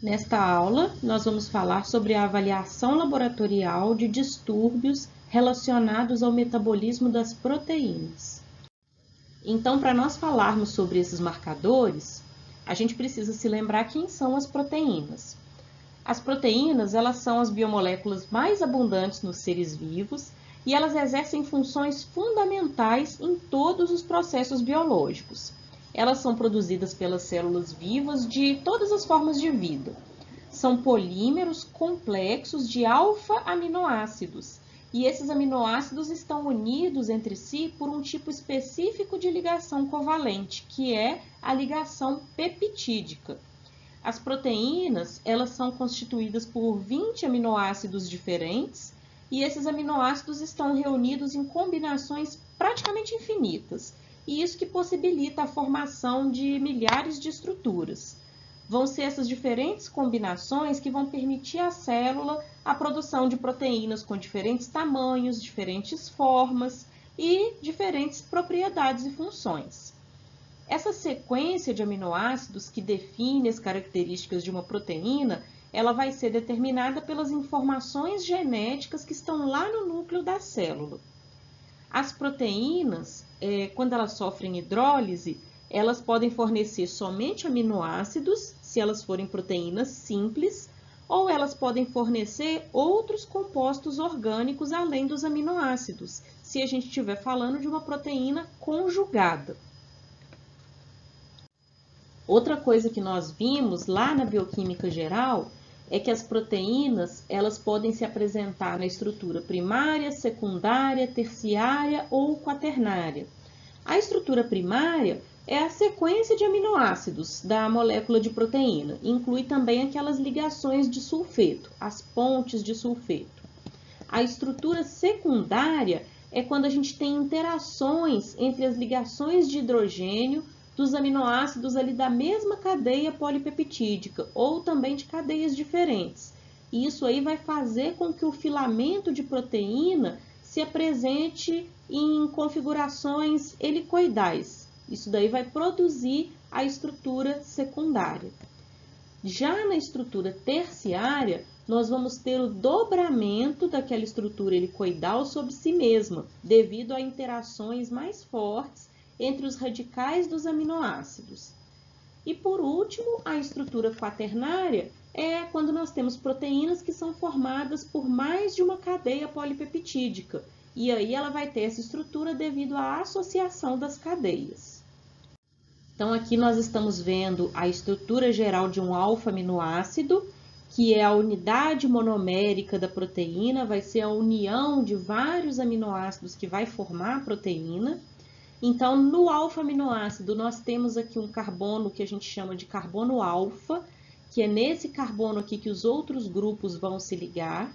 Nesta aula, nós vamos falar sobre a avaliação laboratorial de distúrbios relacionados ao metabolismo das proteínas. Então, para nós falarmos sobre esses marcadores, a gente precisa se lembrar quem são as proteínas. As proteínas, elas são as biomoléculas mais abundantes nos seres vivos e elas exercem funções fundamentais em todos os processos biológicos. Elas são produzidas pelas células vivas de todas as formas de vida. São polímeros complexos de alfa-aminoácidos. E esses aminoácidos estão unidos entre si por um tipo específico de ligação covalente, que é a ligação peptídica. As proteínas, elas são constituídas por 20 aminoácidos diferentes, e esses aminoácidos estão reunidos em combinações praticamente infinitas. E isso que possibilita a formação de milhares de estruturas. Vão ser essas diferentes combinações que vão permitir à célula a produção de proteínas com diferentes tamanhos, diferentes formas e diferentes propriedades e funções. Essa sequência de aminoácidos que define as características de uma proteína, ela vai ser determinada pelas informações genéticas que estão lá no núcleo da célula. As proteínas, quando elas sofrem hidrólise, elas podem fornecer somente aminoácidos, se elas forem proteínas simples, ou elas podem fornecer outros compostos orgânicos além dos aminoácidos, se a gente estiver falando de uma proteína conjugada. Outra coisa que nós vimos lá na bioquímica geral é que as proteínas, elas podem se apresentar na estrutura primária, secundária, terciária ou quaternária. A estrutura primária é a sequência de aminoácidos da molécula de proteína. Inclui também aquelas ligações de sulfeto, as pontes de sulfeto. A estrutura secundária é quando a gente tem interações entre as ligações de hidrogênio dos aminoácidos ali da mesma cadeia polipeptídica ou também de cadeias diferentes. E isso aí vai fazer com que o filamento de proteína se apresente em configurações helicoidais. Isso daí vai produzir a estrutura secundária. Já na estrutura terciária, nós vamos ter o dobramento daquela estrutura helicoidal sobre si mesma, devido a interações mais fortes entre os radicais dos aminoácidos. E por último, a estrutura quaternária é quando nós temos proteínas que são formadas por mais de uma cadeia polipeptídica. E aí ela vai ter essa estrutura devido à associação das cadeias. Então aqui nós estamos vendo a estrutura geral de um alfa-aminoácido, que é a unidade monomérica da proteína, vai ser a união de vários aminoácidos que vai formar a proteína. Então, no alfa-aminoácido, nós temos aqui um carbono que a gente chama de carbono alfa, que é nesse carbono aqui que os outros grupos vão se ligar.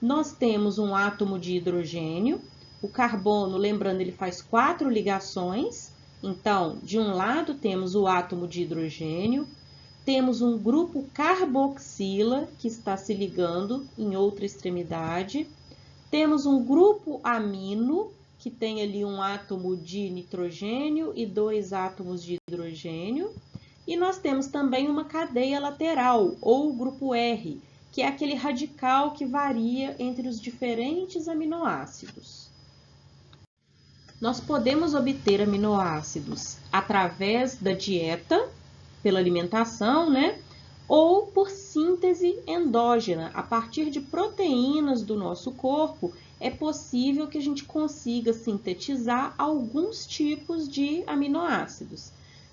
Nós temos um átomo de hidrogênio. O carbono, lembrando, ele faz 4 ligações. Então, de um lado temos o átomo de hidrogênio, temos um grupo carboxila, que está se ligando em outra extremidade, temos um grupo amino, que tem ali um átomo de nitrogênio e 2 átomos de hidrogênio. E nós temos também uma cadeia lateral, ou grupo R, que é aquele radical que varia entre os diferentes aminoácidos. Nós podemos obter aminoácidos através da dieta, pela alimentação, né? Ou por síntese endógena, a partir de proteínas do nosso corpo, é possível que a gente consiga sintetizar alguns tipos de aminoácidos.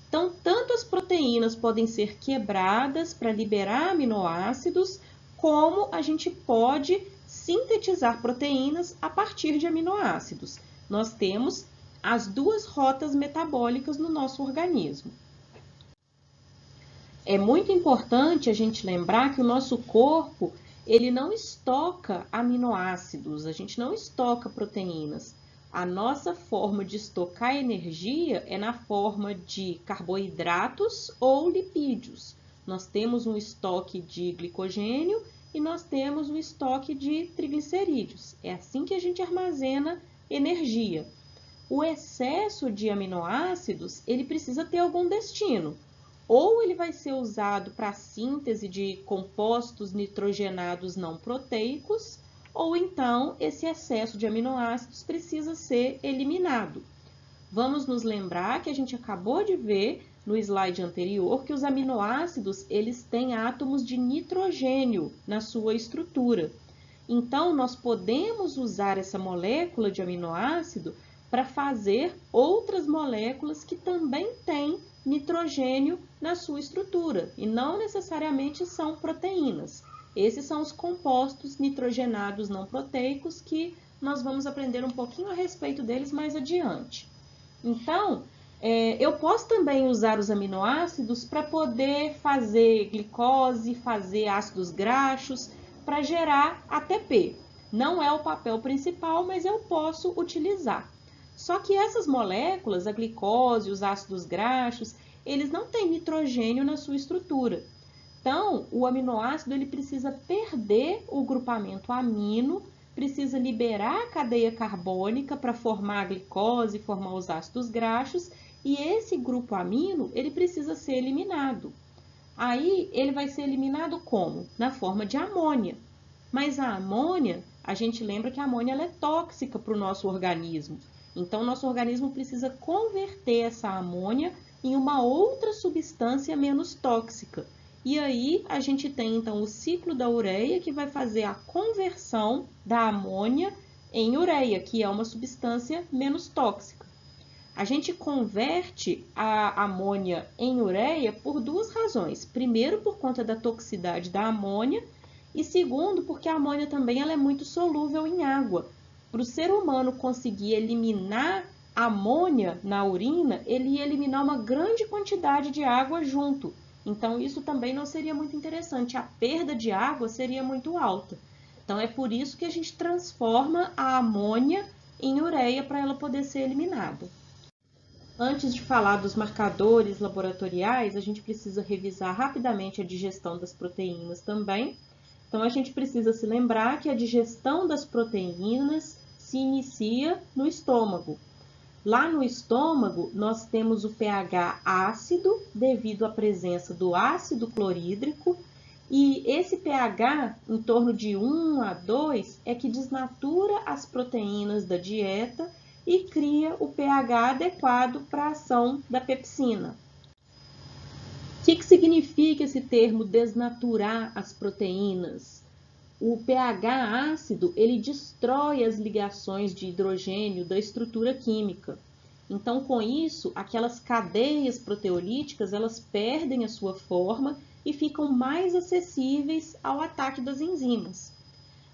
Então, tanto as proteínas podem ser quebradas para liberar aminoácidos, como a gente pode sintetizar proteínas a partir de aminoácidos. Nós temos as duas rotas metabólicas no nosso organismo. É muito importante a gente lembrar que o nosso corpo, ele não estoca aminoácidos, a gente não estoca proteínas. A nossa forma de estocar energia é na forma de carboidratos ou lipídios. Nós temos um estoque de glicogênio e nós temos um estoque de triglicerídeos. É assim que a gente armazena energia. O excesso de aminoácidos, ele precisa ter algum destino. ou ele vai ser usado para a síntese de compostos nitrogenados não proteicos, ou então esse excesso de aminoácidos precisa ser eliminado. Vamos nos lembrar que a gente acabou de ver no slide anterior que os aminoácidos eles têm átomos de nitrogênio na sua estrutura. Então, nós podemos usar essa molécula de aminoácido para fazer outras moléculas que também têm nitrogênio na sua estrutura e não necessariamente são proteínas. Esses são os compostos nitrogenados não proteicos que nós vamos aprender um pouquinho a respeito deles mais adiante. Então, eu posso também usar os aminoácidos para poder fazer glicose, fazer ácidos graxos, para gerar ATP. Não é o papel principal, mas eu posso utilizar. Só que essas moléculas, a glicose, os ácidos graxos, eles não têm nitrogênio na sua estrutura. Então, o aminoácido ele precisa perder o grupamento amino, precisa liberar a cadeia carbônica para formar a glicose, formar os ácidos graxos, e esse grupo amino ele precisa ser eliminado. Aí, ele vai ser eliminado como? Na forma de amônia. Mas a amônia, a gente lembra que a amônia ela é tóxica para o nosso organismo. Então, nosso organismo precisa converter essa amônia em uma outra substância menos tóxica. E aí, a gente tem, então, o ciclo da ureia, que vai fazer a conversão da amônia em ureia, que é uma substância menos tóxica. A gente converte a amônia em ureia por duas razões. Primeiro, por conta da toxicidade da amônia, e segundo, porque a amônia também ela é muito solúvel em água. Para o ser humano conseguir eliminar a amônia na urina, ele ia eliminar uma grande quantidade de água junto. Então, isso também não seria muito interessante. A perda de água seria muito alta. Então, é por isso que a gente transforma a amônia em ureia para ela poder ser eliminada. Antes de falar dos marcadores laboratoriais, a gente precisa revisar rapidamente a digestão das proteínas também. Então, a gente precisa se lembrar que a digestão das proteínas se inicia no estômago. Lá no estômago, nós temos o pH ácido, devido à presença do ácido clorídrico, e esse pH, em torno de 1 a 2, é que desnatura as proteínas da dieta e cria o pH adequado para a ação da pepsina. O que significa esse termo desnaturar as proteínas? O pH ácido, ele destrói as ligações de hidrogênio da estrutura química. Então, com isso, aquelas cadeias proteolíticas, elas perdem a sua forma e ficam mais acessíveis ao ataque das enzimas.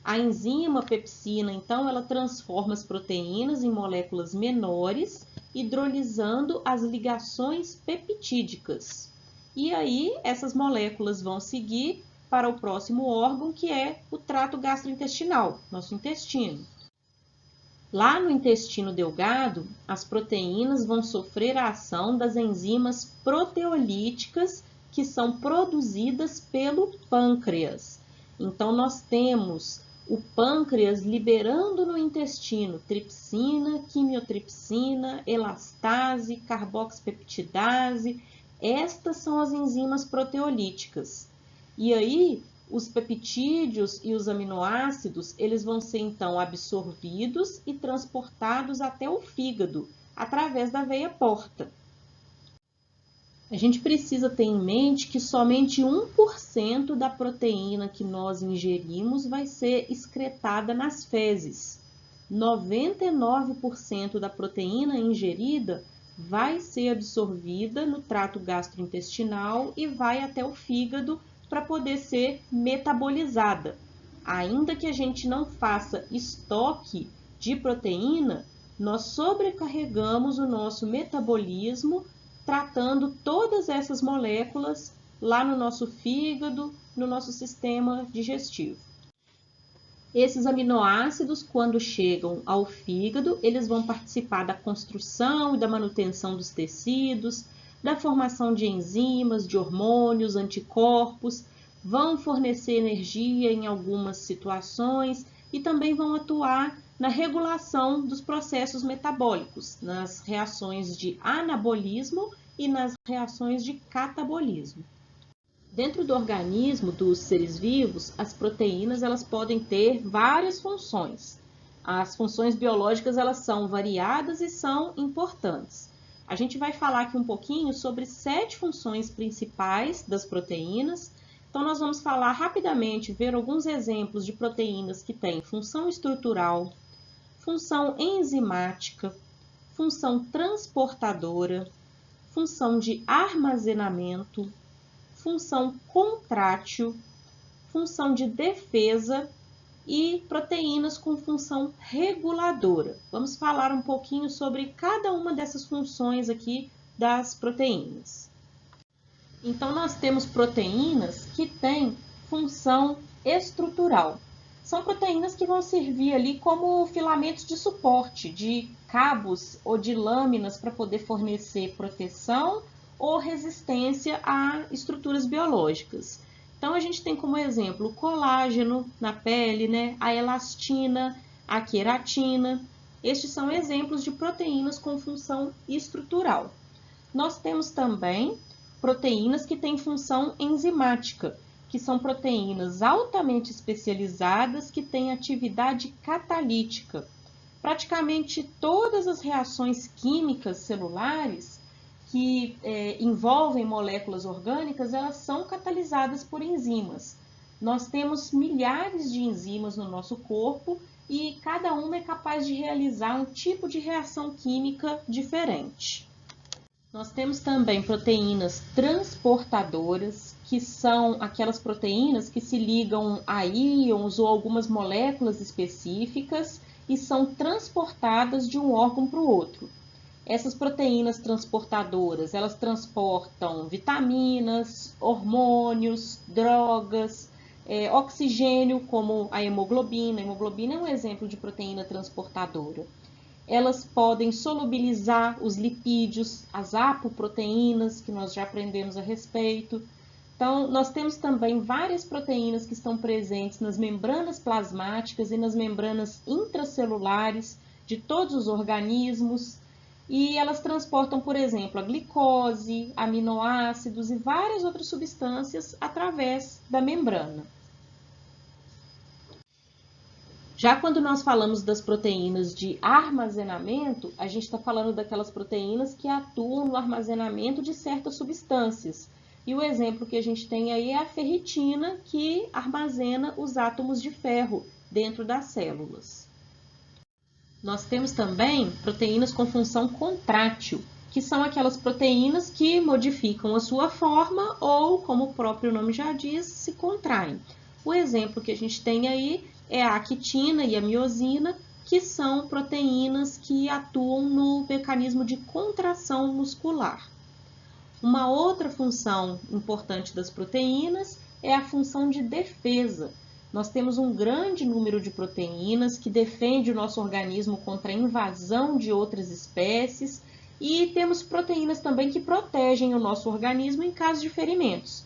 A enzima pepsina, então, ela transforma as proteínas em moléculas menores, hidrolisando as ligações peptídicas. E aí, essas moléculas vão seguir para o próximo órgão, que é o trato gastrointestinal, nosso intestino. Lá no intestino delgado, as proteínas vão sofrer a ação das enzimas proteolíticas que são produzidas pelo pâncreas. Então, nós temos o pâncreas liberando no intestino tripsina, quimiotripsina, elastase, carboxipeptidase. Estas são as enzimas proteolíticas. E aí, os peptídeos e os aminoácidos, eles vão ser então absorvidos e transportados até o fígado, através da veia porta. A gente precisa ter em mente que somente 1% da proteína que nós ingerimos vai ser excretada nas fezes. 99% da proteína ingerida vai ser absorvida no trato gastrointestinal e vai até o fígado para poder ser metabolizada. Ainda que a gente não faça estoque de proteína, nós sobrecarregamos o nosso metabolismo tratando todas essas moléculas lá no nosso fígado, no nosso sistema digestivo. Esses aminoácidos, quando chegam ao fígado, eles vão participar da construção e da manutenção dos tecidos, da formação de enzimas, de hormônios, anticorpos, vão fornecer energia em algumas situações e também vão atuar na regulação dos processos metabólicos, nas reações de anabolismo e nas reações de catabolismo. Dentro do organismo dos seres vivos, as proteínas elas podem ter várias funções. As funções biológicas elas são variadas e são importantes. A gente vai falar aqui um pouquinho sobre 7 funções principais das proteínas. Então, nós vamos falar rapidamente, ver alguns exemplos de proteínas que têm função estrutural, função enzimática, função transportadora, função de armazenamento, função contrátil, função de defesa e proteínas com função reguladora. Vamos falar um pouquinho sobre cada uma dessas funções aqui das proteínas. Então, nós temos proteínas que têm função estrutural. São proteínas que vão servir ali como filamentos de suporte, de cabos ou de lâminas para poder fornecer proteção ou resistência a estruturas biológicas. Então, a gente tem como exemplo o colágeno na pele, né? A elastina, a queratina. Estes são exemplos de proteínas com função estrutural. Nós temos também proteínas que têm função enzimática, que são proteínas altamente especializadas que têm atividade catalítica. Praticamente todas as reações químicas celulares que envolvem moléculas orgânicas, elas são catalisadas por enzimas. Nós temos milhares de enzimas no nosso corpo e cada uma é capaz de realizar um tipo de reação química diferente. Nós temos também proteínas transportadoras, que são aquelas proteínas que se ligam a íons ou algumas moléculas específicas e são transportadas de um órgão para o outro. Essas proteínas transportadoras, elas transportam vitaminas, hormônios, drogas, oxigênio, como a hemoglobina. A hemoglobina é um exemplo de proteína transportadora. Elas podem solubilizar os lipídios, as apoproteínas, que nós já aprendemos a respeito. Então, nós temos também várias proteínas que estão presentes nas membranas plasmáticas e nas membranas intracelulares de todos os organismos. E elas transportam, por exemplo, a glicose, aminoácidos e várias outras substâncias através da membrana. Já quando nós falamos das proteínas de armazenamento, a gente está falando daquelas proteínas que atuam no armazenamento de certas substâncias. E o exemplo que a gente tem aí é a ferritina, que armazena os átomos de ferro dentro das células. Nós temos também proteínas com função contrátil, que são aquelas proteínas que modificam a sua forma ou, como o próprio nome já diz, se contraem. O exemplo que a gente tem aí é a actina e a miosina, que são proteínas que atuam no mecanismo de contração muscular. Uma outra função importante das proteínas é a função de defesa. Nós temos um grande número de proteínas que defende o nosso organismo contra a invasão de outras espécies e temos proteínas também que protegem o nosso organismo em caso de ferimentos.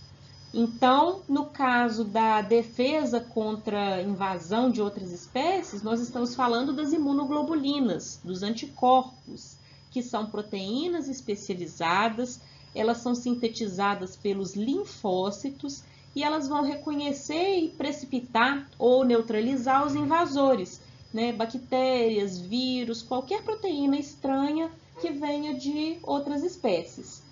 Então, no caso da defesa contra a invasão de outras espécies, nós estamos falando das imunoglobulinas, dos anticorpos, que são proteínas especializadas, elas são sintetizadas pelos linfócitos e elas vão reconhecer e precipitar ou neutralizar os invasores, né? Bactérias, vírus, qualquer proteína estranha que venha de outras espécies.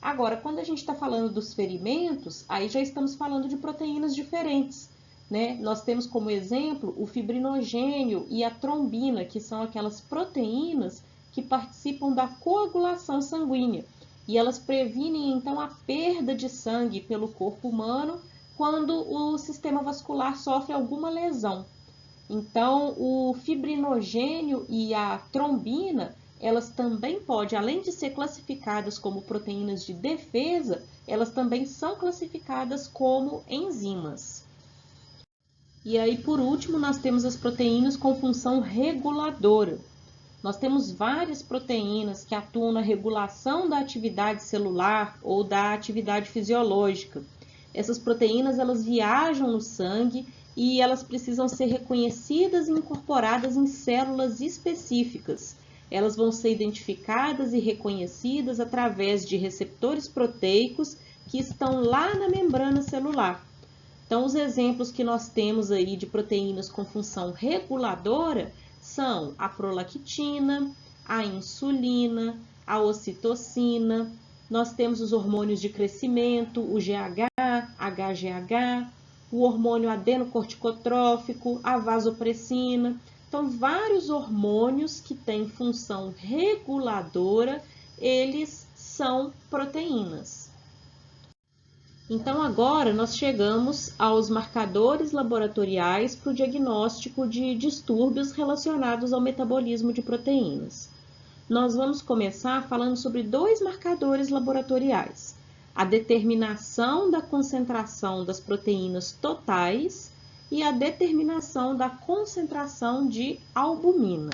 Agora, quando a gente está falando dos ferimentos, aí já estamos falando de proteínas diferentes, né? Nós temos como exemplo o fibrinogênio e a trombina, que são aquelas proteínas que participam da coagulação sanguínea. E elas previnem, então, a perda de sangue pelo corpo humano quando o sistema vascular sofre alguma lesão. Então, o fibrinogênio e a trombina, elas também podem, além de ser classificadas como proteínas de defesa, elas também são classificadas como enzimas. E aí, por último, nós temos as proteínas com função reguladora. Nós temos várias proteínas que atuam na regulação da atividade celular ou da atividade fisiológica. Essas proteínas, elas viajam no sangue e elas precisam ser reconhecidas e incorporadas em células específicas. elas vão ser identificadas e reconhecidas através de receptores proteicos que estão lá na membrana celular. Então, os exemplos que nós temos aí de proteínas com função reguladora são a prolactina, a insulina, a ocitocina. Nós temos os hormônios de crescimento, o GH, HGH, o hormônio adenocorticotrófico, a vasopressina. Então, vários hormônios que têm função reguladora, eles são proteínas. Então, agora nós chegamos aos marcadores laboratoriais para o diagnóstico de distúrbios relacionados ao metabolismo de proteínas. Nós vamos começar falando sobre dois marcadores laboratoriais: a determinação da concentração das proteínas totais e a determinação da concentração de albumina.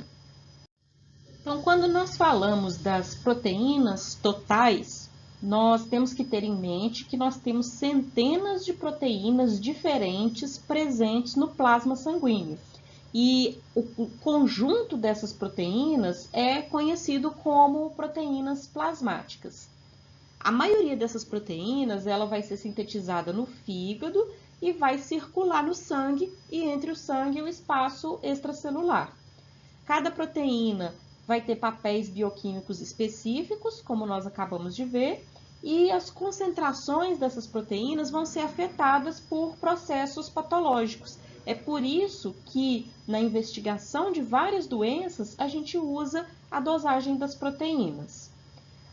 Então, quando nós falamos das proteínas totais, nós temos que ter em mente que nós temos centenas de proteínas diferentes presentes no plasma sanguíneo. E o conjunto dessas proteínas é conhecido como proteínas plasmáticas. A maioria dessas proteínas ela vai ser sintetizada no fígado e vai circular no sangue e entre o sangue e o espaço extracelular. Cada proteína vai ter papéis bioquímicos específicos, como nós acabamos de ver, e as concentrações dessas proteínas vão ser afetadas por processos patológicos. É por isso que, na investigação de várias doenças, a gente usa a dosagem das proteínas.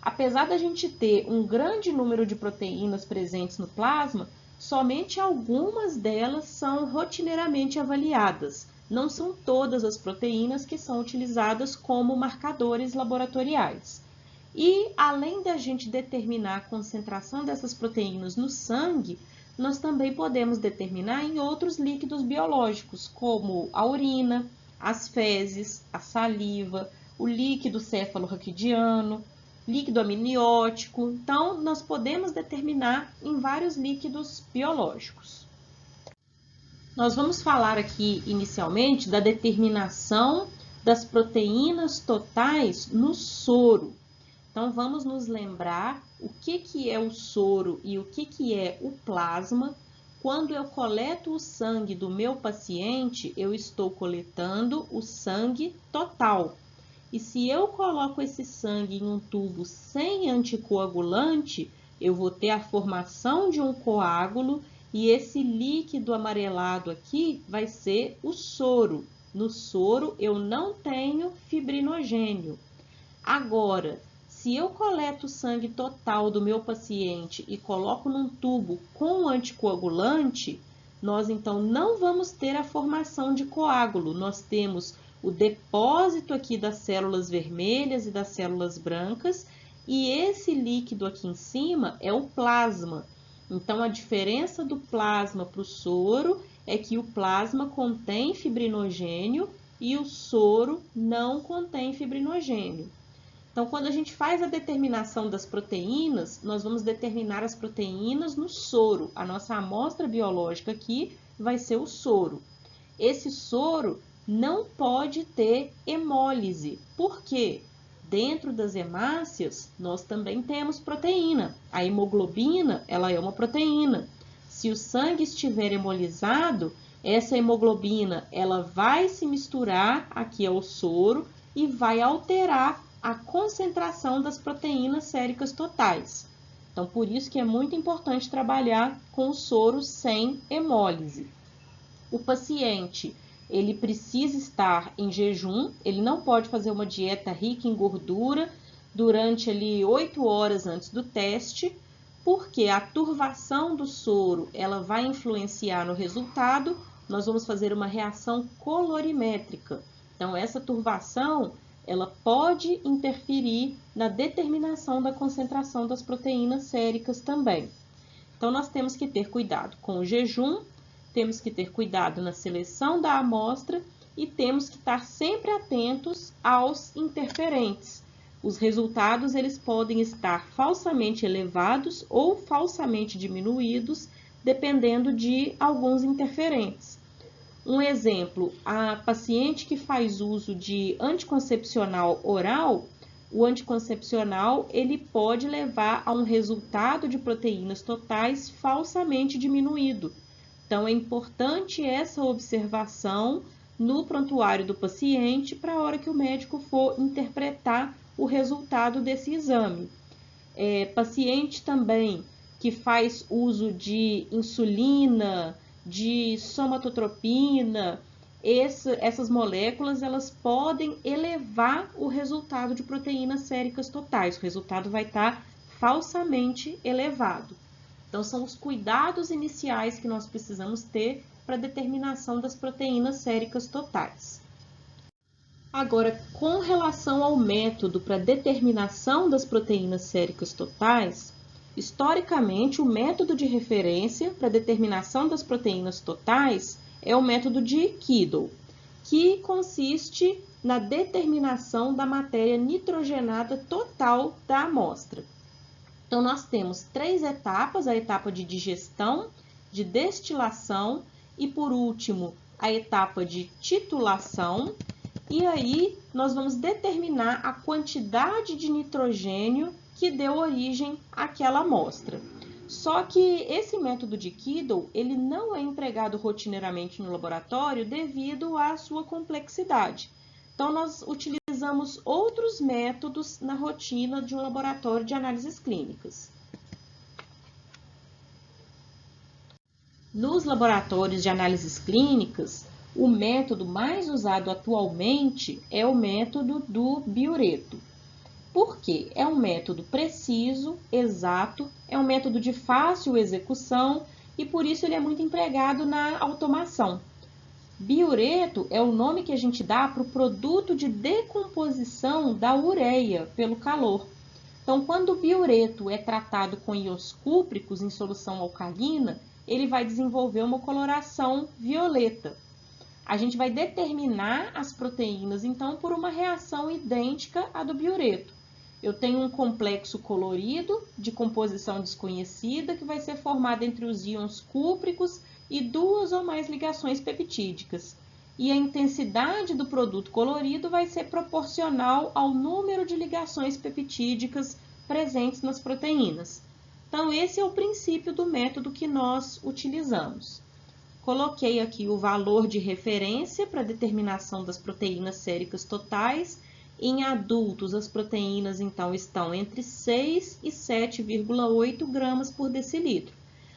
Apesar da gente ter um grande número de proteínas presentes no plasma, somente algumas delas são rotineiramente avaliadas. Não são todas as proteínas que são utilizadas como marcadores laboratoriais. E, além da gente determinar a concentração dessas proteínas no sangue, nós também podemos determinar em outros líquidos biológicos, como a urina, as fezes, a saliva, o líquido cefalorraquidiano, líquido amniótico. Então, nós podemos determinar em vários líquidos biológicos. Nós vamos falar aqui, inicialmente, da determinação das proteínas totais no soro. Então, vamos nos lembrar o que é o soro e o que é o plasma. Quando eu coleto o sangue do meu paciente, eu estou coletando o sangue total. E se eu coloco esse sangue em um tubo sem anticoagulante, eu vou ter a formação de um coágulo e esse líquido amarelado aqui vai ser o soro. No soro, eu não tenho fibrinogênio. Agora, se eu coleto o sangue total do meu paciente e coloco num tubo com anticoagulante, nós então não vamos ter a formação de coágulo. Nós temos o depósito aqui das células vermelhas e das células brancas, e esse líquido aqui em cima é o plasma. Então, a diferença do plasma para o soro é que o plasma contém fibrinogênio e o soro não contém fibrinogênio. Então, quando a gente faz a determinação das proteínas, nós vamos determinar as proteínas no soro. A nossa amostra biológica aqui vai ser o soro. Esse soro não pode ter hemólise. Por quê? Dentro das hemácias, nós também temos proteína. A hemoglobina, ela é uma proteína. Se o sangue estiver hemolizado, essa hemoglobina, ela vai se misturar aqui ao soro e vai alterar a concentração das proteínas séricas totais. Então, por isso que é muito importante trabalhar com o soro sem hemólise. O paciente, ele precisa estar em jejum, ele não pode fazer uma dieta rica em gordura durante ali 8 horas antes do teste, porque a turvação do soro, ela vai influenciar no resultado. Nós vamos fazer uma reação colorimétrica. Então, essa turvação, ela pode interferir na determinação da concentração das proteínas séricas também. Então, nós temos que ter cuidado com o jejum, temos que ter cuidado na seleção da amostra e temos que estar sempre atentos aos interferentes. Os resultados, eles podem estar falsamente elevados ou falsamente diminuídos, dependendo de alguns interferentes. Um exemplo, a paciente que faz uso de anticoncepcional oral, o anticoncepcional ele pode levar a um resultado de proteínas totais falsamente diminuído. Então, é importante essa observação no prontuário do paciente para a hora que o médico for interpretar o resultado desse exame. Paciente também que faz uso de insulina, de somatotropina, essas moléculas elas podem elevar o resultado de proteínas séricas totais. O resultado vai estar falsamente elevado. Então, são os cuidados iniciais que nós precisamos ter para a determinação das proteínas séricas totais. Agora, com relação ao método para determinação das proteínas séricas totais, historicamente, o método de referência para determinação das proteínas totais é o método de Kidal, que consiste na determinação da matéria nitrogenada total da amostra. Então, nós temos 3 etapas, a etapa de digestão, de destilação e, por último, a etapa de titulação. E aí, nós vamos determinar a quantidade de nitrogênio que deu origem àquela amostra. Só que esse método de Kidal, ele não é empregado rotineiramente no laboratório devido à sua complexidade. Então, nós utilizamos outros métodos na rotina de um laboratório de análises clínicas. Nos laboratórios de análises clínicas, o método mais usado atualmente é o método do biureto. Por quê? É um método preciso, exato, é um método de fácil execução e por isso ele é muito empregado na automação. Biureto é o nome que a gente dá para o produto de decomposição da ureia pelo calor. Então, quando o biureto é tratado com íons cúpricos em solução alcalina, ele vai desenvolver uma coloração violeta. A gente vai determinar as proteínas, então, por uma reação idêntica à do biureto. Eu tenho um complexo colorido de composição desconhecida que vai ser formado entre os íons cúpricos e 2 ou mais ligações peptídicas. E a intensidade do produto colorido vai ser proporcional ao número de ligações peptídicas presentes nas proteínas. Então, esse é o princípio do método que nós utilizamos. Coloquei aqui o valor de referência para determinação das proteínas séricas totais. Em adultos, as proteínas, então, estão entre 6 e 7,8 gramas por decilitro.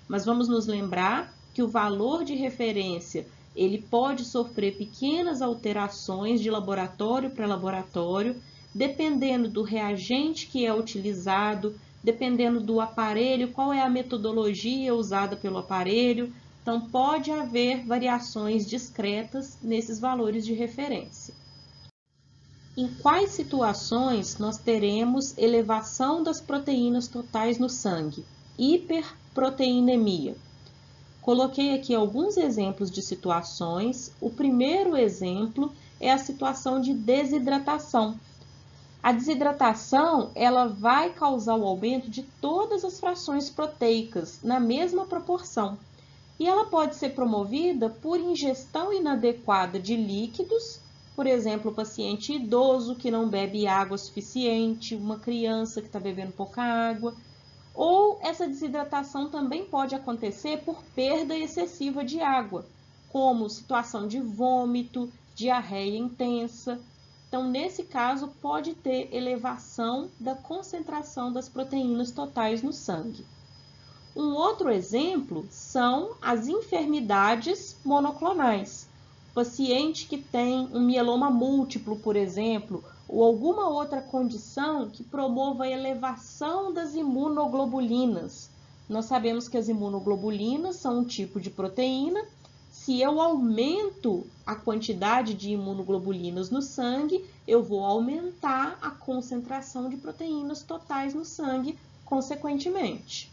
Mas vamos nos lembrar que o valor de referência ele pode sofrer pequenas alterações de laboratório para laboratório, dependendo do reagente que é utilizado, dependendo do aparelho, qual é a metodologia usada pelo aparelho. Então, pode haver variações discretas nesses valores de referência. Em quais situações nós teremos elevação das proteínas totais no sangue? Hiperproteinemia. Coloquei aqui alguns exemplos de situações. O primeiro exemplo é a situação de desidratação. A desidratação, ela vai causar o aumento de todas as frações proteicas na mesma proporção. E ela pode ser promovida por ingestão inadequada de líquidos, por exemplo, o paciente idoso que não bebe água suficiente, uma criança que está bebendo pouca água. Ou essa desidratação também pode acontecer por perda excessiva de água, como situação de vômito, diarreia intensa. Então, nesse caso, pode ter elevação da concentração das proteínas totais no sangue. Um outro exemplo são as enfermidades monoclonais. Paciente que tem um mieloma múltiplo, por exemplo, ou alguma outra condição que promova a elevação das imunoglobulinas. Nós sabemos que as imunoglobulinas são um tipo de proteína. Se eu aumento a quantidade de imunoglobulinas no sangue, eu vou aumentar a concentração de proteínas totais no sangue, consequentemente.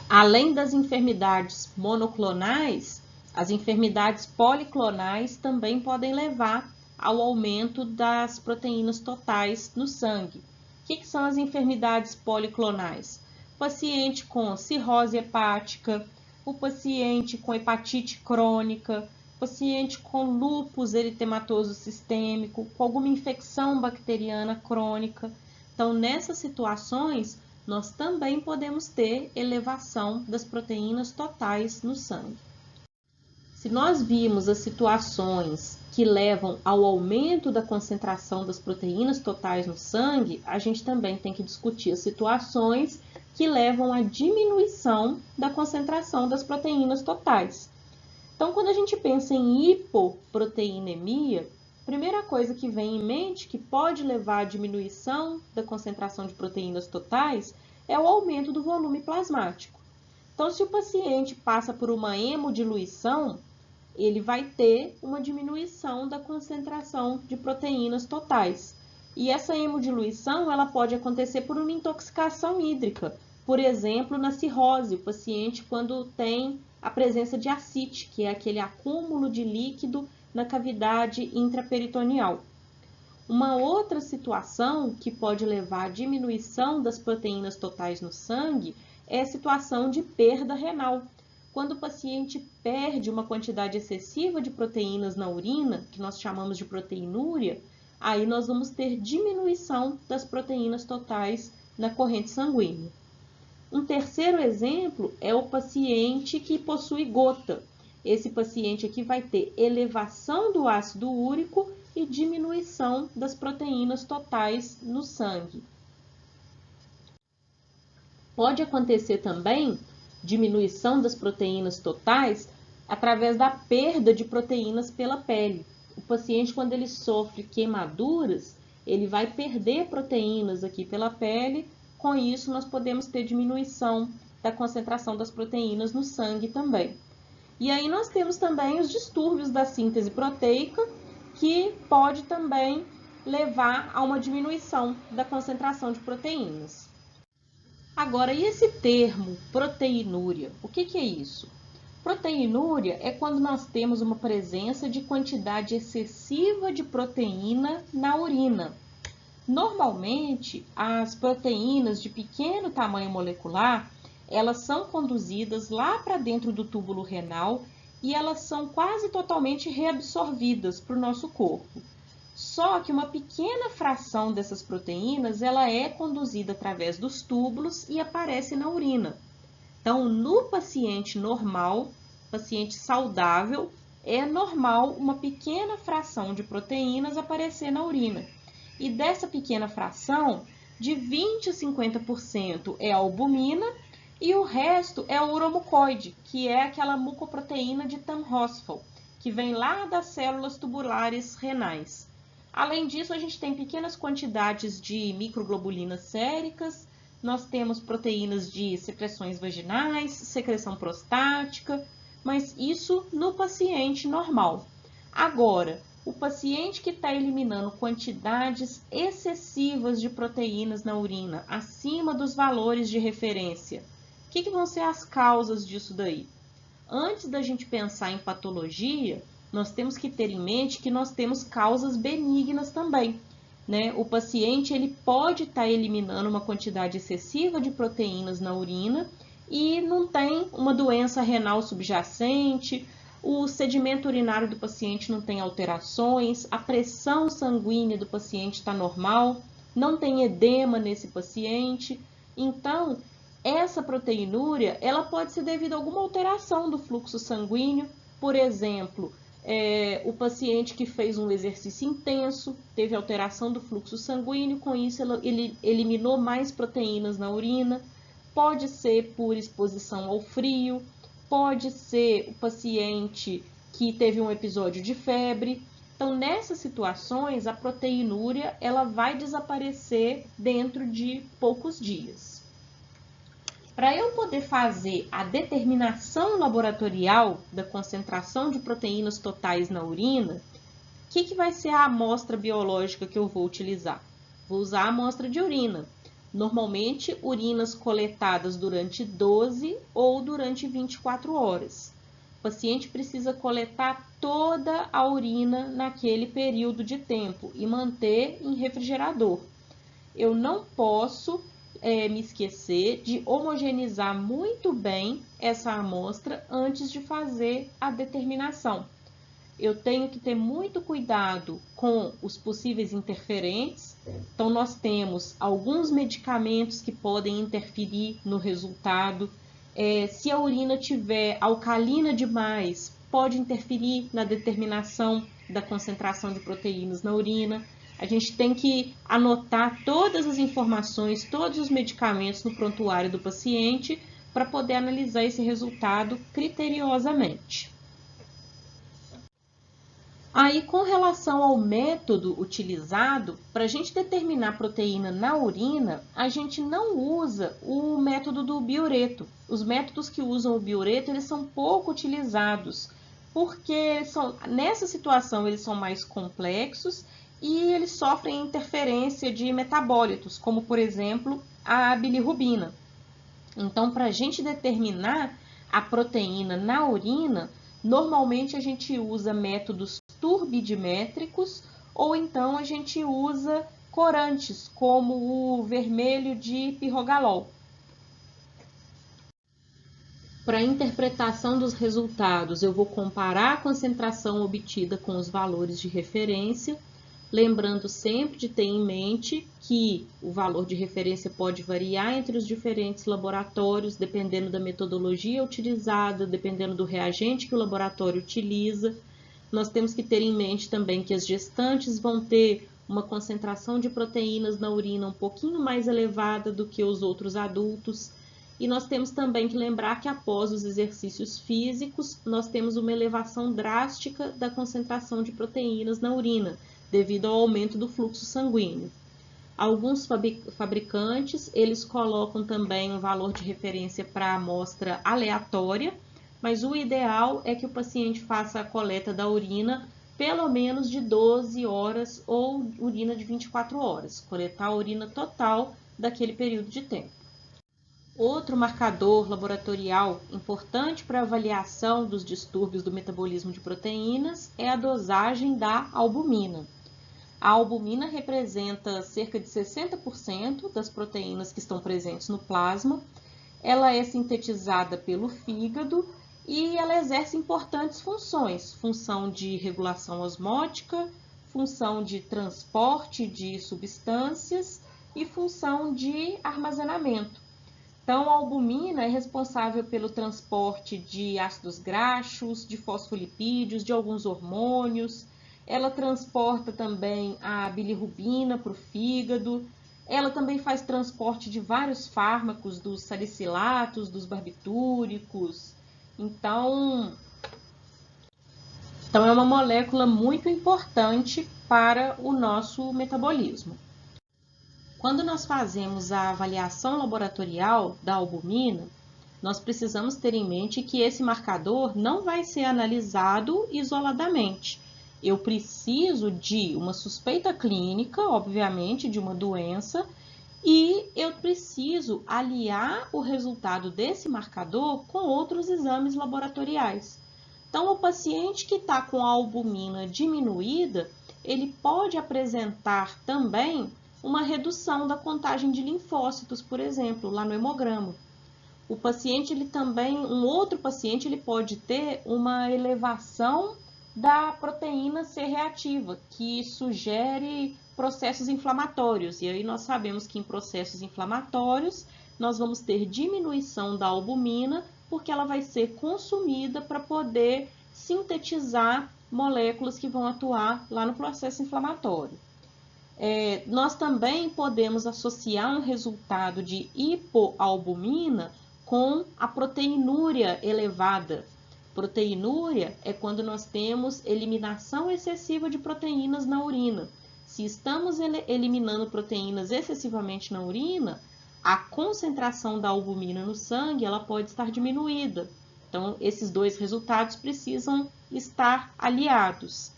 Além das enfermidades monoclonais, as enfermidades policlonais também podem levar ao aumento das proteínas totais no sangue. O que são as enfermidades policlonais? Paciente com cirrose hepática, o paciente com hepatite crônica, paciente com lúpus eritematoso sistêmico, com alguma infecção bacteriana crônica. Então, nessas situações, nós também podemos ter elevação das proteínas totais no sangue. Se nós vimos as situações que levam ao aumento da concentração das proteínas totais no sangue, a gente também tem que discutir as situações que levam à diminuição da concentração das proteínas totais. Então, quando a gente pensa em hipoproteinemia, a primeira coisa que vem em mente que pode levar à diminuição da concentração de proteínas totais é o aumento do volume plasmático. Então, se o paciente passa por uma hemodiluição, ele vai ter uma diminuição da concentração de proteínas totais. E essa hemodiluição ela pode acontecer por uma intoxicação hídrica, por exemplo, na cirrose, o paciente quando tem a presença de ascite, que é aquele acúmulo de líquido na cavidade intraperitoneal. Uma outra situação que pode levar à diminuição das proteínas totais no sangue é a situação de perda renal. Quando o paciente perde uma quantidade excessiva de proteínas na urina, que nós chamamos de proteinúria, aí nós vamos ter diminuição das proteínas totais na corrente sanguínea. Um terceiro exemplo é o paciente que possui gota. Esse paciente aqui vai ter elevação do ácido úrico e diminuição das proteínas totais no sangue. Pode acontecer também diminuição das proteínas totais através da perda de proteínas pela pele. O paciente, quando ele sofre queimaduras, ele vai perder proteínas aqui pela pele. Com isso, nós podemos ter diminuição da concentração das proteínas no sangue também. E aí nós temos também os distúrbios da síntese proteica, que pode também levar a uma diminuição da concentração de proteínas. Agora, e esse termo proteinúria? O que é isso? Proteinúria é quando nós temos uma presença de quantidade excessiva de proteína na urina. Normalmente, as proteínas de pequeno tamanho molecular, elas são conduzidas lá para dentro do túbulo renal e elas são quase totalmente reabsorvidas para o nosso corpo. Só que uma pequena fração dessas proteínas, ela é conduzida através dos túbulos e aparece na urina. Então, no paciente normal, paciente saudável, é normal uma pequena fração de proteínas aparecer na urina. E dessa pequena fração, de 20% a 50% é a albumina e o resto é o uromucoide, que é aquela mucoproteína de Tan-Horsfall, que vem lá das células tubulares renais. Além disso, a gente tem pequenas quantidades de microglobulinas séricas, nós temos proteínas de secreções vaginais, secreção prostática, mas isso no paciente normal. Agora, o paciente que está eliminando quantidades excessivas de proteínas na urina, acima dos valores de referência, o que vão ser as causas disso daí? Antes da gente pensar em patologia, nós temos que ter em mente que nós temos causas benignas também, né? O paciente ele pode estar eliminando uma quantidade excessiva de proteínas na urina e não tem uma doença renal subjacente, o sedimento urinário do paciente não tem alterações, a pressão sanguínea do paciente está normal, não tem edema nesse paciente. Então, essa proteinúria, ela pode ser devido a alguma alteração do fluxo sanguíneo, por exemplo, o paciente que fez um exercício intenso, teve alteração do fluxo sanguíneo, com isso ele eliminou mais proteínas na urina, pode ser por exposição ao frio, pode ser o paciente que teve um episódio de febre. Então, nessas situações, a proteinúria ela vai desaparecer dentro de poucos dias. Para eu poder fazer a determinação laboratorial da concentração de proteínas totais na urina, o que vai ser a amostra biológica que eu vou utilizar? Vou usar a amostra de urina. Normalmente, urinas coletadas durante 12 ou durante 24 horas. O paciente precisa coletar toda a urina naquele período de tempo e manter em refrigerador. Eu não posso me esquecer de homogeneizar muito bem essa amostra antes de fazer a determinação. Eu tenho que ter muito cuidado com os possíveis interferentes. Então, nós temos alguns medicamentos que podem interferir no resultado. Se a urina tiver alcalina demais, pode interferir na determinação da concentração de proteínas na urina. A gente tem que anotar todas as informações, todos os medicamentos no prontuário do paciente para poder analisar esse resultado criteriosamente. Aí, com relação ao método utilizado, para a gente determinar proteína na urina, a gente não usa o método do biureto. Os métodos que usam o biureto, eles são pouco utilizados, porque nessa situação eles são mais complexos e eles sofrem interferência de metabólitos, como, por exemplo, a bilirrubina. Então, para a gente determinar a proteína na urina, normalmente a gente usa métodos turbidimétricos ou então a gente usa corantes, como o vermelho de pirrogalol. Para a interpretação dos resultados, eu vou comparar a concentração obtida com os valores de referência, lembrando sempre de ter em mente que o valor de referência pode variar entre os diferentes laboratórios, dependendo da metodologia utilizada, dependendo do reagente que o laboratório utiliza. Nós temos que ter em mente também que as gestantes vão ter uma concentração de proteínas na urina um pouquinho mais elevada do que os outros adultos. E nós temos também que lembrar que após os exercícios físicos, nós temos uma elevação drástica da concentração de proteínas na urina, devido ao aumento do fluxo sanguíneo. Alguns fabricantes, eles colocam também um valor de referência para a amostra aleatória, mas o ideal é que o paciente faça a coleta da urina pelo menos de 12 horas ou urina de 24 horas, coletar a urina total daquele período de tempo. Outro marcador laboratorial importante para a avaliação dos distúrbios do metabolismo de proteínas é a dosagem da albumina. A albumina representa cerca de 60% das proteínas que estão presentes no plasma. Ela é sintetizada pelo fígado e ela exerce importantes funções, função de regulação osmótica, função de transporte de substâncias e função de armazenamento. Então, a albumina é responsável pelo transporte de ácidos graxos, de fosfolipídios, de alguns hormônios. Ela transporta também a bilirrubina para o fígado. Ela também faz transporte de vários fármacos, dos salicilatos, dos barbitúricos. Então é uma molécula muito importante para o nosso metabolismo. Quando nós fazemos a avaliação laboratorial da albumina, nós precisamos ter em mente que esse marcador não vai ser analisado isoladamente. Eu preciso de uma suspeita clínica, obviamente, de uma doença, e eu preciso aliar o resultado desse marcador com outros exames laboratoriais. Então, o paciente que está com a albumina diminuída, ele pode apresentar também uma redução da contagem de linfócitos, por exemplo, lá no hemograma. O paciente, um outro paciente, ele pode ter uma elevação da proteína C reativa, que sugere processos inflamatórios. E aí nós sabemos que em processos inflamatórios nós vamos ter diminuição da albumina, porque ela vai ser consumida para poder sintetizar moléculas que vão atuar lá no processo inflamatório. Nós também podemos associar um resultado de hipoalbumina com a proteinúria elevada. Proteinúria é quando nós temos eliminação excessiva de proteínas na urina. Se estamos eliminando proteínas excessivamente na urina, a concentração da albumina no sangue ela pode estar diminuída. Então, esses dois resultados precisam estar aliados.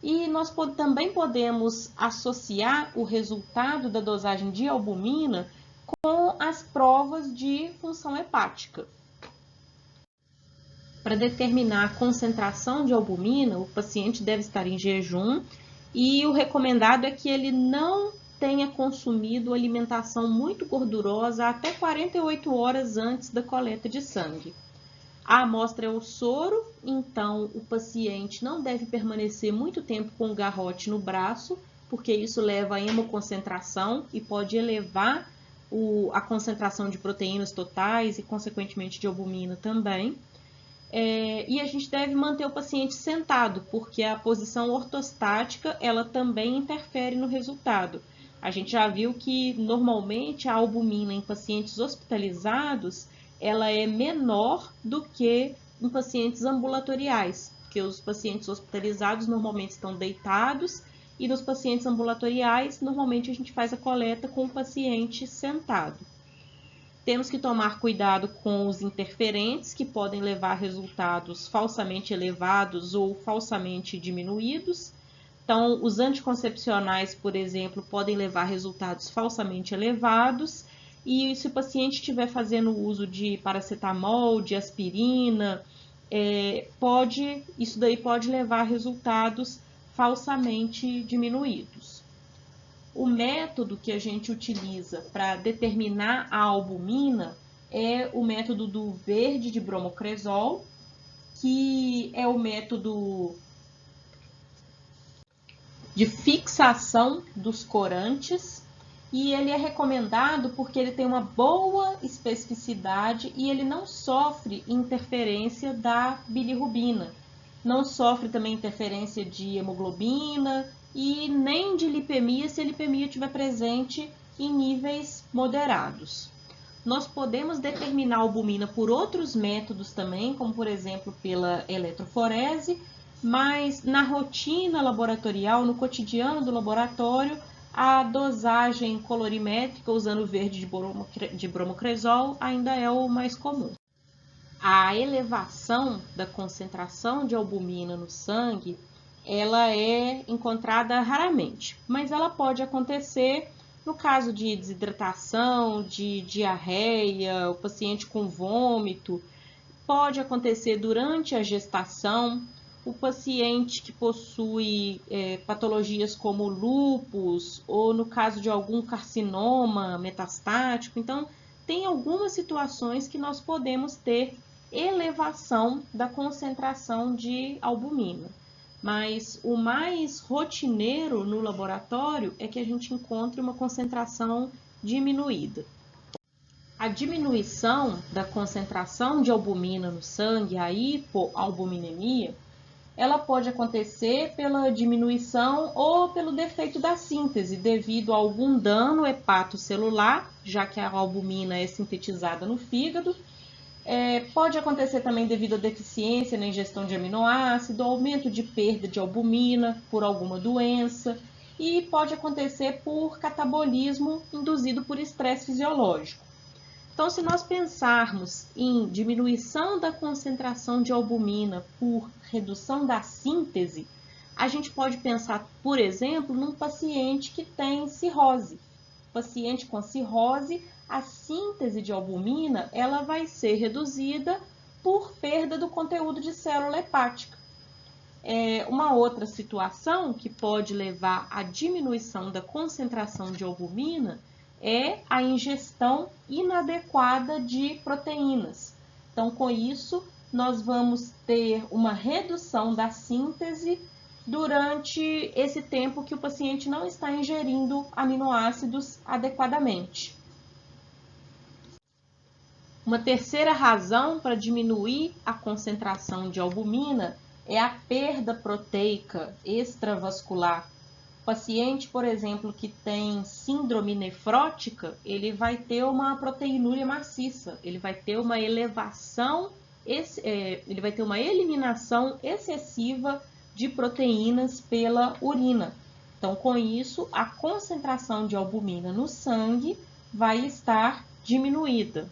E nós também podemos associar o resultado da dosagem de albumina com as provas de função hepática. Para determinar a concentração de albumina, o paciente deve estar em jejum e o recomendado é que ele não tenha consumido alimentação muito gordurosa até 48 horas antes da coleta de sangue. A amostra é o soro, então o paciente não deve permanecer muito tempo com o garrote no braço, porque isso leva a hemoconcentração e pode elevar a concentração de proteínas totais e, consequentemente, de albumina também. E a gente deve manter o paciente sentado, porque a posição ortostática ela também interfere no resultado. A gente já viu que, normalmente, a albumina em pacientes hospitalizados ela é menor do que em pacientes ambulatoriais, porque os pacientes hospitalizados normalmente estão deitados e nos pacientes ambulatoriais, normalmente a gente faz a coleta com o paciente sentado. Temos que tomar cuidado com os interferentes, que podem levar a resultados falsamente elevados ou falsamente diminuídos. Então, os anticoncepcionais, por exemplo, podem levar a resultados falsamente elevados. E se o paciente estiver fazendo uso de paracetamol, de aspirina, isso daí pode levar a resultados falsamente diminuídos. O método que a gente utiliza para determinar a albumina é o método do verde de bromocresol, que é o método de fixação dos corantes. E ele é recomendado porque ele tem uma boa especificidade e ele não sofre interferência da bilirrubina. Não sofre também interferência de hemoglobina e nem de lipemia, se a lipemia estiver presente em níveis moderados. Nós podemos determinar a albumina por outros métodos também, como por exemplo pela eletroforese, mas na rotina laboratorial, no cotidiano do laboratório, a dosagem colorimétrica usando o verde de bromocresol ainda é o mais comum. A elevação da concentração de albumina no sangue, ela é encontrada raramente, mas ela pode acontecer no caso de desidratação, de diarreia, o paciente com vômito, pode acontecer durante a gestação, o paciente que possui patologias como lúpus ou no caso de algum carcinoma metastático. Então, tem algumas situações que nós podemos ter elevação da concentração de albumina. Mas o mais rotineiro no laboratório é que a gente encontre uma concentração diminuída. A diminuição da concentração de albumina no sangue, a hipoalbuminemia, ela pode acontecer pela diminuição ou pelo defeito da síntese, devido a algum dano hepatocelular, já que a albumina é sintetizada no fígado. Pode acontecer também devido à deficiência na ingestão de aminoácido, aumento de perda de albumina por alguma doença, e pode acontecer por catabolismo induzido por estresse fisiológico. Então, se nós pensarmos em diminuição da concentração de albumina por redução da síntese, a gente pode pensar, por exemplo, num paciente que tem cirrose. Paciente com cirrose, a síntese de albumina ela vai ser reduzida por perda do conteúdo de célula hepática. Uma outra situação que pode levar à diminuição da concentração de albumina é a ingestão inadequada de proteínas. Então, com isso, nós vamos ter uma redução da síntese durante esse tempo que o paciente não está ingerindo aminoácidos adequadamente. Uma terceira razão para diminuir a concentração de albumina é a perda proteica extravascular. O paciente, por exemplo, que tem síndrome nefrótica, ele vai ter uma proteinúria maciça, ele vai ter uma elevação, ele vai ter uma eliminação excessiva de proteínas pela urina. Então, com isso, a concentração de albumina no sangue vai estar diminuída.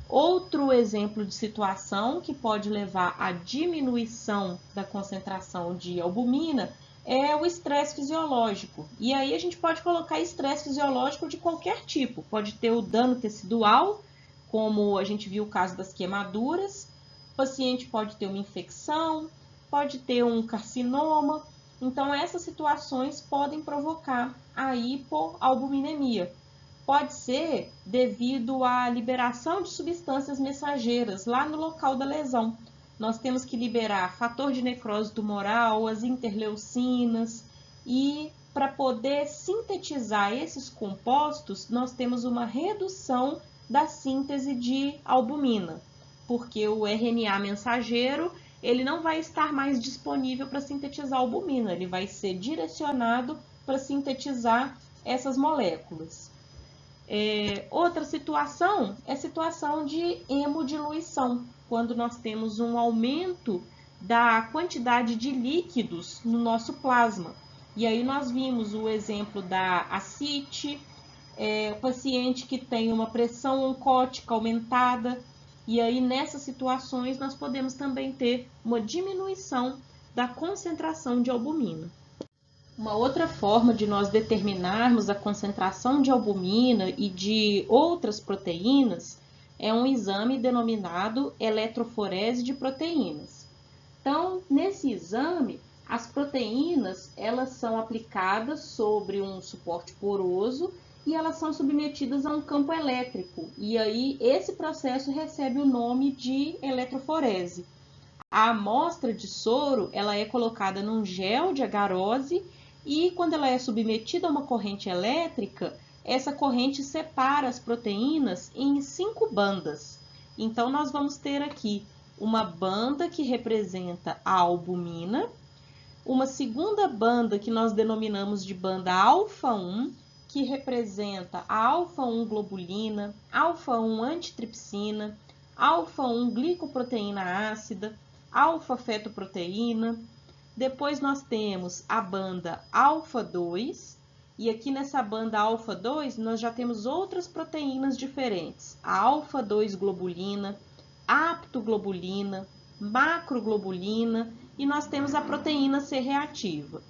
Outro exemplo de situação que pode levar à diminuição da concentração de albumina é o estresse fisiológico. E aí a gente pode colocar estresse fisiológico de qualquer tipo. Pode ter o dano tecidual, como a gente viu o caso das queimaduras. O paciente pode ter uma infecção, pode ter um carcinoma, Então, essas situações podem provocar a hipoalbuminemia. Pode ser devido à liberação de substâncias mensageiras lá no local da lesão. Nós temos que liberar fator de necrose tumoral, as interleucinas, e para poder sintetizar esses compostos, nós temos uma redução da síntese de albumina, porque o RNA mensageiro ele não vai estar mais disponível para sintetizar albumina, ele vai ser direcionado para sintetizar essas moléculas. Outra situação é a situação de hemodiluição, quando nós temos um aumento da quantidade de líquidos no nosso plasma. E aí nós vimos o exemplo da ascite, o paciente que tem uma pressão oncótica aumentada, e aí nessas situações nós podemos também ter uma diminuição da concentração de albumina. Uma outra forma de nós determinarmos a concentração de albumina e de outras proteínas é um exame denominado eletroforese de proteínas. Então, nesse exame, as proteínas elas são aplicadas sobre um suporte poroso e elas são submetidas a um campo elétrico. E aí esse processo recebe o nome de eletroforese. A amostra de soro ela é colocada num gel de agarose e quando ela é submetida a uma corrente elétrica, essa corrente separa as proteínas em 5 bandas. Então, nós vamos ter aqui uma banda que representa a albumina, uma segunda banda que nós denominamos de banda alfa-1, que representa a alfa-1 globulina, alfa-1 antitripsina, alfa-1 glicoproteína ácida, alfa-fetoproteína. Depois nós temos a banda alfa-2, e aqui nessa banda alfa-2 nós já temos outras proteínas diferentes. A alfa-2 globulina, aptoglobulina, macroglobulina e nós temos a proteína C reativa.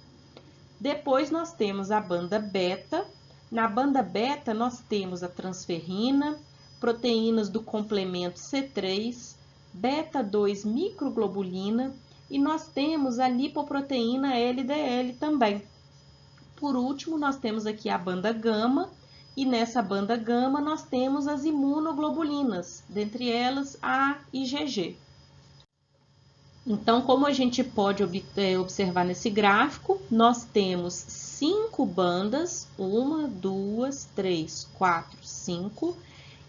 Depois nós temos a banda beta. Na banda beta nós temos a transferrina, proteínas do complemento C3, beta-2 microglobulina e nós temos a lipoproteína LDL também. Por último, nós temos aqui a banda gama, e nessa banda gama nós temos as imunoglobulinas, dentre elas a IgG. Então, como a gente pode observar nesse gráfico, nós temos 5 bandas, 1, 2, 3, 4, 5,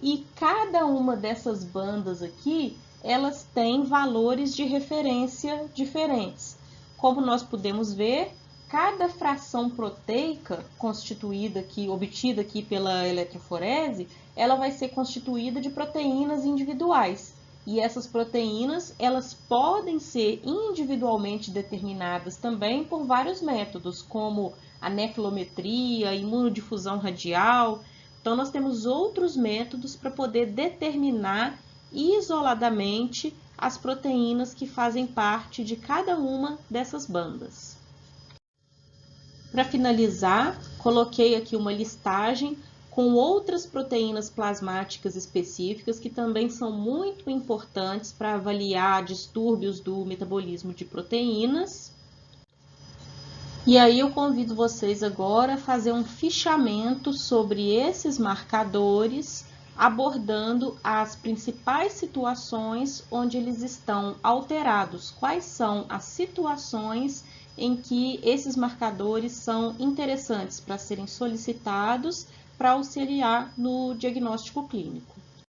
e cada uma dessas bandas aqui elas têm valores de referência diferentes. Como nós podemos ver, cada fração proteica constituída aqui, obtida aqui pela eletroforese, ela vai ser constituída de proteínas individuais. E essas proteínas, elas podem ser individualmente determinadas também por vários métodos, como a nefilometria, a imunodifusão radial. Então, nós temos outros métodos para poder determinar isoladamente as proteínas que fazem parte de cada uma dessas bandas. Para finalizar, coloquei aqui uma listagem com outras proteínas plasmáticas específicas que também são muito importantes para avaliar distúrbios do metabolismo de proteínas. E aí eu convido vocês agora a fazer um fichamento sobre esses marcadores, abordando as principais situações onde eles estão alterados. Quais são as situações em que esses marcadores são interessantes para serem solicitados para auxiliar no diagnóstico clínico?